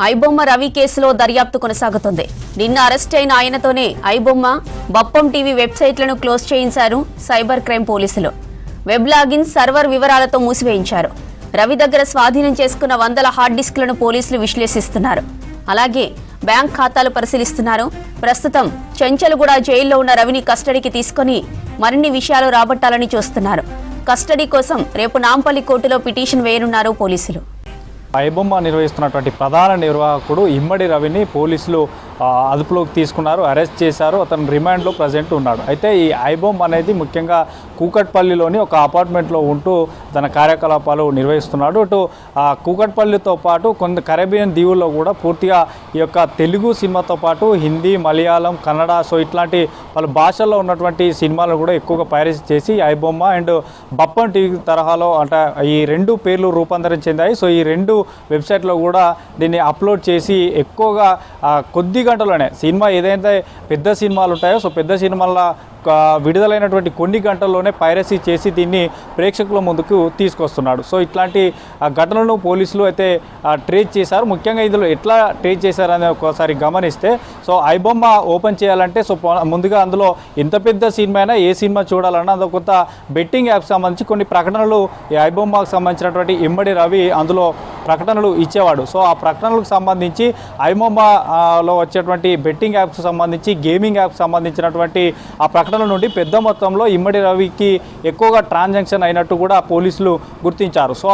ఐబొమ్మ రవి కేసులో దర్యాప్తు కొనసాగుతుంది. నిన్న అరెస్ట్ అయిన ఆయనతోనే ఐబొమ్మ, బప్పం టీవీ వెబ్సైట్లను క్లోజ్ చేయించారు సైబర్ క్రైమ్ పోలీసులు. వెబ్ లాగిన్, సర్వర్ వివరాలతో మూసివేయించారు. రవి దగ్గర స్వాధీనం చేసుకున్న వందల హార్డ్ డిస్క్లను పోలీసులు విశ్లేషిస్తున్నారు. అలాగే బ్యాంక్ ఖాతాలు పరిశీలిస్తున్నారు. ప్రస్తుతం చెంచల్గూడ జైల్లో ఉన్న రవిని కస్టడీకి తీసుకుని మరిన్ని విషయాలు రాబట్టాలని చూస్తున్నారు. కస్టడీ కోసం రేపు నాంపల్లి కోర్టులో పిటిషన్ వేయనున్నారు పోలీసులు. ఐబొమ్మ నిర్వహిస్తున్నటువంటి ప్రధాన నిర్వాహకుడు ఇమ్మడి రవిని పోలీసులు అదుపులోకి తీసుకున్నారు, అరెస్ట్ చేశారు. అతను రిమాండ్లో ప్రజెంట్ ఉన్నాడు. అయితే ఈ ఐబొమ్మ అనేది ముఖ్యంగా కూకట్పల్లిలోని ఒక అపార్ట్మెంట్లో ఉంటూ తన కార్యకలాపాలు నిర్వహిస్తున్నాడు. అటు కూకట్పల్లితో పాటు కొన్ని కరేబియన్ దీవుల్లో కూడా పూర్తిగా ఈ యొక్క తెలుగు సినిమాతో పాటు హిందీ, మలయాళం, కన్నడ, సో ఇట్లాంటి వాళ్ళ భాషల్లో ఉన్నటువంటి సినిమాలను కూడా ఎక్కువగా పైరసీ చేసి ఐబొమ్మ అండ్ బప్పం టీవీ తరహాలో అంటే ఈ రెండు పేర్లు రూపాంతరం చెందాయి. సో ఈ రెండు వెబ్సైట్లో కూడా దీన్ని అప్లోడ్ చేసి ఎక్కువగా కొద్ది గంటలోనే సినిమా ఏదైతే పెద్ద సినిమాలు ఉంటాయో సో పెద్ద సినిమాల విడుదలైనటువంటి కొన్ని గంటల్లోనే పైరసీ చేసి దీన్ని ప్రేక్షకుల ముందుకు తీసుకొస్తున్నాడు. సో ఇట్లాంటి ఘటనలను పోలీసులు అయితే ట్రేస్ చేశారు. ముఖ్యంగా ఇందులో ఎట్లా ట్రేస్ చేశారని ఒకసారి గమనిస్తే సో ఐబొమ్మ ఓపెన్ చేయాలంటే సో ముందుగా అందులో ఎంత పెద్ద సినిమా అయినా ఏ సినిమా చూడాలన్నా అందులో కొంత బెట్టింగ్ యాప్స్ సంబంధించి కొన్ని ప్రకటనలు ఈ ఐబొమ్మకు సంబంధించినటువంటి ఇమ్మడి రవి అందులో ప్రకటనలు ఇచ్చేవాడు. సో ఆ ప్రకటనలకు సంబంధించి ఐబొమ్మలో వచ్చేటువంటి బెట్టింగ్ యాప్స్ సంబంధించి గేమింగ్ యాప్స్ సంబంధించినటువంటి ఆ ప్రకటన నుండి పెద్ద మొత్తంలో ఇమ్మడి రవికి ఎక్కువగా ట్రాన్సాక్షన్ అయినట్టు కూడా పోలీసులు గుర్తించారు. సో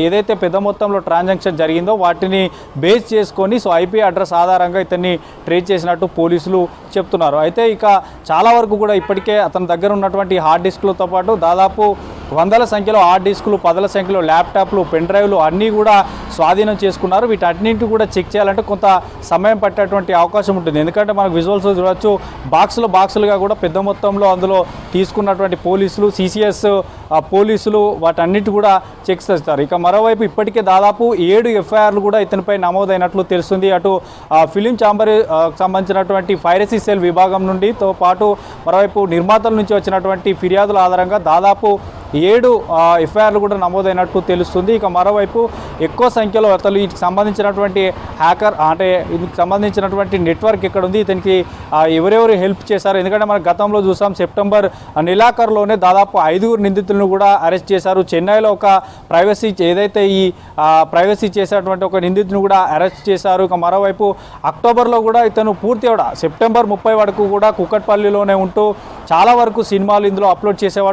ఏదైతే పెద్ద మొత్తంలో ట్రాన్సాక్షన్ జరిగిందో వాటిని బేస్ చేసుకొని సో ఐపీ అడ్రస్ ఆధారంగా ఇతన్ని ట్రేస్ చేసినట్టు పోలీసులు చెప్తున్నారు. అయితే ఇక చాలా వరకు కూడా ఇప్పటికే అతని దగ్గర ఉన్నటువంటి హార్డ్ డిస్క్లతో పాటు దాదాపు వందల సంఖ్యలో హార్డ్ డిస్కులు, పదుల సంఖ్యలో ల్యాప్టాప్లు, పెన్ డ్రైవ్లు అన్నీ కూడా స్వాధీనం చేసుకున్నారు. వీటన్నింటి కూడా చెక్ చేయాలంటే కొంత సమయం పట్టేటువంటి అవకాశం ఉంటుంది. ఎందుకంటే మనకు విజువల్స్ చూడవచ్చు, బాక్సులుగా కూడా పెద్ద మొత్తంలో అందులో తీసుకున్నటువంటి పోలీసులు, సిసిఎస్ పోలీసులు వాటన్నిటి కూడా చెక్ చేస్తారు. ఇక మరోవైపు ఇప్పటికే దాదాపు 7 ఎఫ్ఐఆర్లు కూడా ఇతనిపై నమోదైనట్లు తెలుస్తుంది. అటు ఫిలిం ఛాంబర్ సంబంధించినటువంటి పైరసీ సెల్ విభాగం నుండితో పాటు మరోవైపు నిర్మాతల నుంచి వచ్చినటువంటి ఫిర్యాదుల ఆధారంగా దాదాపు 7 ఎఫ్ఐఆర్లు కూడా నమోదైనట్టు తెలుస్తుంది. ఇక మరోవైపు ఎక్కువ సంఖ్యలో అతను వీటికి సంబంధించినటువంటి హ్యాకర్ అంటే దీనికి సంబంధించినటువంటి నెట్వర్క్ ఎక్కడ ఉంది, ఇతనికి ఎవరెవరు హెల్ప్ చేశారు. ఎందుకంటే మనం గతంలో చూసాం సెప్టెంబర్ నెలాఖరులోనే దాదాపు 5 నిందితులను కూడా అరెస్ట్ చేశారు. చెన్నైలో ఒక ఏదైతే ఈ ప్రైవసీ చేసేటువంటి ఒక నిందితుని కూడా అరెస్ట్ చేశారు. ఇక మరోవైపు అక్టోబర్లో కూడా ఇతను పూర్తిగా సెప్టెంబర్ 30 వరకు కూడా కూకట్పల్లిలోనే ఉంటూ చాలా వరకు సినిమాలు ఇందులో అప్లోడ్ చేసేవాడు.